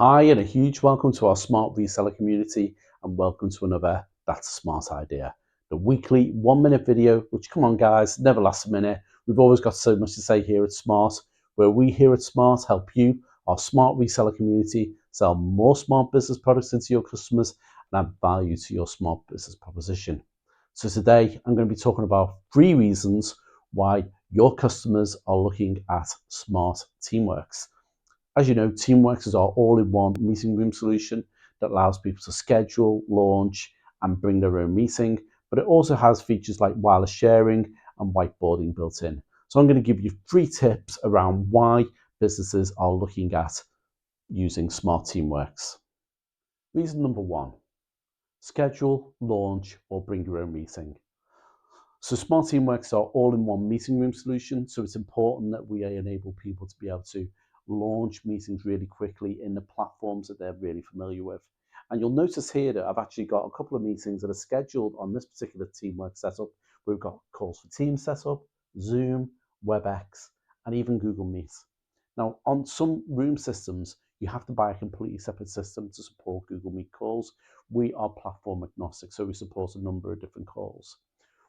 Hi, and a huge welcome to our smart reseller community, and welcome to another That's a Smart Idea, the weekly 1 minute video, which, come on guys, never lasts a minute. We've always got so much to say here at Smart, where we here at Smart help you, our smart reseller community, sell more smart business products into your customers and add value to your smart business proposition. So today, I'm going to be talking about 3 reasons why your customers are looking at Smart TeamWorks. As you know, TeamWorks is our all-in-one meeting room solution that allows people to schedule, launch, and bring their own meeting, but it also has features like wireless sharing and whiteboarding built in. So I'm going to give you 3 tips around why businesses are looking at using Smart TeamWorks. Reason number 1, schedule, launch, or bring your own meeting. So Smart TeamWorks are all-in-one meeting room solution, so it's important that we enable people to be able to launch meetings really quickly in the platforms that they're really familiar with. And you'll notice here that I've actually got a couple of meetings that are scheduled on this particular TeamWorks setup. We've got calls for Teams setup, Zoom, WebEx, and even Google Meet. Now, on some room systems, you have to buy a completely separate system to support Google Meet calls. We are platform agnostic, so we support a number of different calls.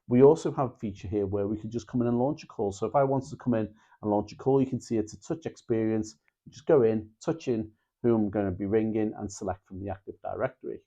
We also have a feature here where we can just come in and launch a call. So if I wanted to come in and launch a call, you can see it's a touch experience. You just go in, touch in who I'm going to be ringing and select from the Active Directory.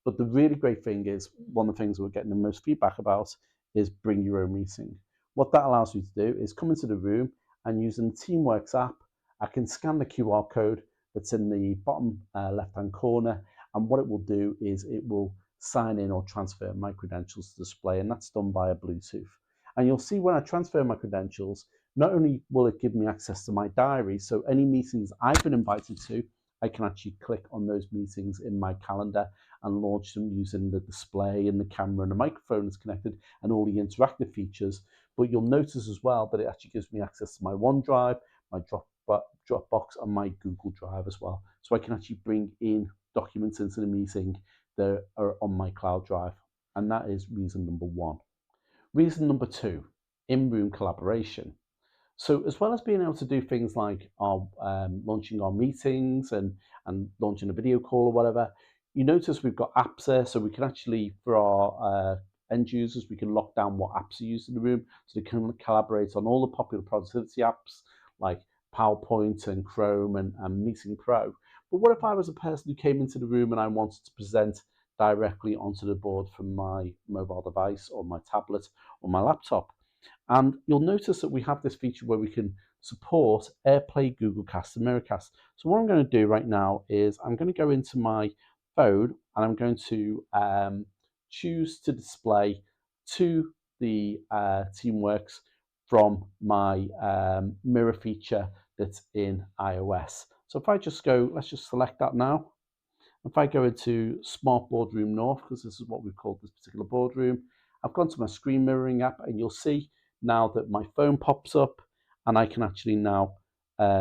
But the really great thing is, one of the things we're getting the most feedback about is bring your own meeting. What that allows you to do is come into the room and using the TeamWorks app, I can scan the QR code that's in the bottom left-hand corner. And what it will do is it will sign in or transfer my credentials to display, and that's done via Bluetooth. And you'll see when I transfer my credentials, not only will it give me access to my diary, so any meetings I've been invited to, I can actually click on those meetings in my calendar and launch them using the display and the camera and the microphone is connected and all the interactive features. But you'll notice as well that it actually gives me access to my OneDrive, my Dropbox, and my Google Drive as well. So I can actually bring in documents into the meeting that are on my cloud drive. And that is reason number 1. Reason number 2, in-room collaboration. So as well as being able to do things like our launching our meetings and launching a video call or whatever, you notice we've got apps there, so we can actually, for our end users, we can lock down what apps are used in the room, so they can collaborate on all the popular productivity apps like PowerPoint and Chrome and Meeting Pro. But what if I was a person who came into the room and I wanted to present directly onto the board from my mobile device or my tablet or my laptop? And you'll notice that we have this feature where we can support AirPlay, Google Cast, and Miracast. So what I'm going to do right now is I'm going to go into my phone and I'm going to choose to display to the TeamWorks from my mirror feature that's in iOS. So if I just go, let's just select that now. If I go into Smart Boardroom North, because this is what we've called this particular boardroom, I've gone to my screen mirroring app, and you'll see now that my phone pops up and I can actually now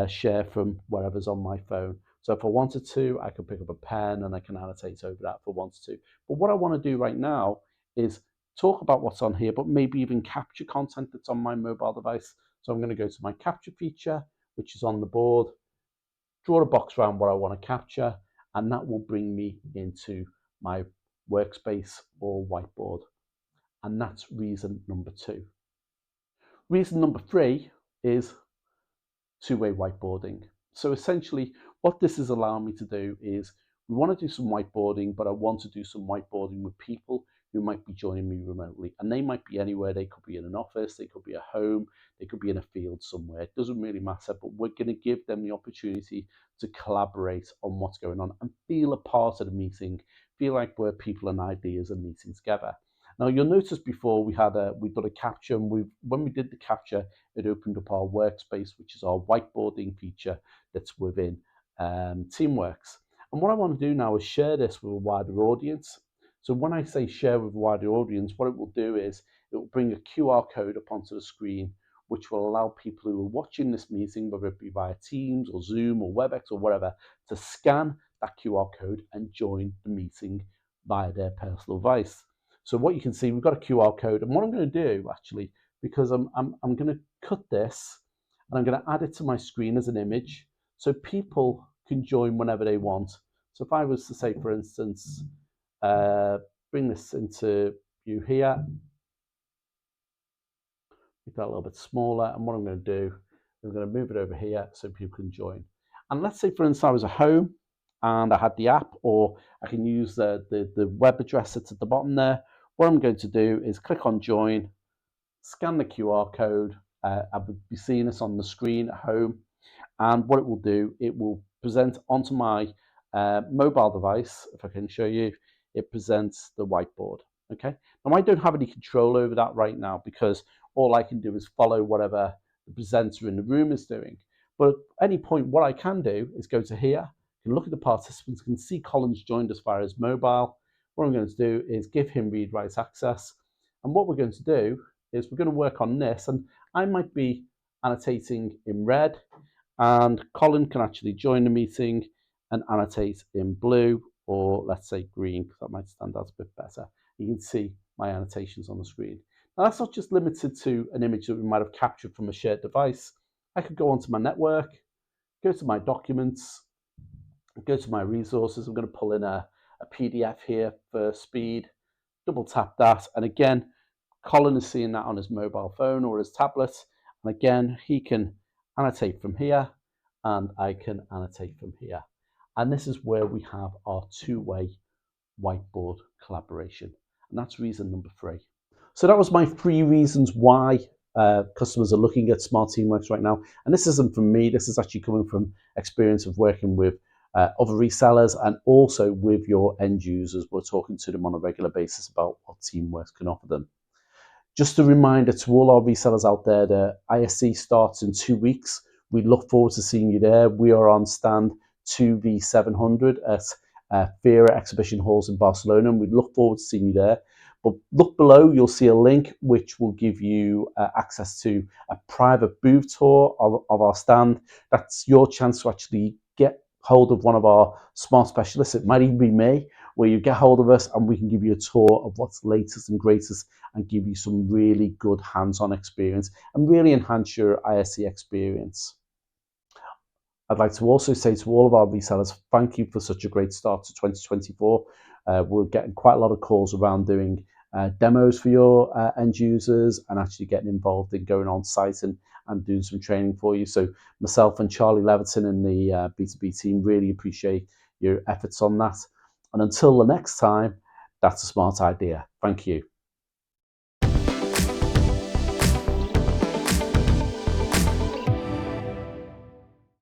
share from wherever's on my phone. So if I wanted to, I can pick up a pen and I can annotate over that if I wanted to. But what I want to do right now is talk about what's on here, but maybe even capture content that's on my mobile device. So I'm going to go to my capture feature, which is on the board, draw a box around what I want to capture, and that will bring me into my workspace or whiteboard. And that's reason number 2. Reason number 3 is two-way whiteboarding. So essentially what this is allowing me to do is, we want to do some whiteboarding, but I want to do some whiteboarding with people who might be joining me remotely, and they might be anywhere. They could be in an office, they could be at home, they could be in a field somewhere. It doesn't really matter, but we're going to give them the opportunity to collaborate on what's going on and feel a part of the meeting, feel like where people and ideas are meeting together. Now you'll notice before we've done a capture, and when we did the capture, it opened up our workspace, which is our whiteboarding feature that's within TeamWorks. And what I want to do now is share this with a wider audience. So when I say share with a wider audience, what it will do is it will bring a QR code up onto the screen, which will allow people who are watching this meeting, whether it be via Teams or Zoom or WebEx or whatever, to scan that QR code and join the meeting via their personal device. So what you can see, we've got a QR code, and what I'm going to do actually, because I'm going to cut this and I'm going to add it to my screen as an image, so people can join whenever they want. So if I was to say, for instance, bring this into view here, make that a little bit smaller, and what I'm going to do is I'm going to move it over here so people can join. And let's say, for instance, I was at home and I had the app, or I can use the web address that's at the bottom there. What I'm going to do is click on join, scan the QR code. I would be seeing this on the screen at home. And what it will do, it will present onto my mobile device. If I can show you, it presents the whiteboard. Okay. Now I don't have any control over that right now because all I can do is follow whatever the presenter in the room is doing. But at any point, what I can do is go to here, can look at the participants, can see Colin's joined us via his mobile. What I'm going to do is give him read-write access. And what we're going to do is we're going to work on this. And I might be annotating in red, and Colin can actually join the meeting and annotate in blue, or let's say green, because that might stand out a bit better. You can see my annotations on the screen. Now that's not just limited to an image that we might have captured from a shared device. I could go onto my network, go to my documents, go to my resources. I'm going to pull in a PDF here for speed, double tap that, and again, Colin is seeing that on his mobile phone or his tablet, and again, he can annotate from here, and I can annotate from here. And this is where we have our two-way whiteboard collaboration. And that's reason number 3. So that was my 3 reasons why customers are looking at Smart TeamWorks right now. And this isn't from me, this is actually coming from experience of working with other resellers and also with your end users. We're talking to them on a regular basis about what TeamWorks can offer them. Just a reminder to all our resellers out there, the ISC starts in 2 weeks. We look forward to seeing you there. We are on stand 2V700 at Fira Exhibition Halls in Barcelona, and we look forward to seeing you there. But look below, you'll see a link which will give you access to a private booth tour of our stand. That's your chance to actually get hold of one of our smart specialists. It might even be me, where you get hold of us and we can give you a tour of what's latest and greatest and give you some really good hands-on experience and really enhance your ISC experience. I'd like to also say to all of our resellers, thank you for such a great start to 2024. We're getting quite a lot of calls around doing demos for your end users and actually getting involved in going on site and doing some training for you. So myself and Charlie Leverton and the B2B team really appreciate your efforts on that. And until the next time, that's a smart idea. Thank you.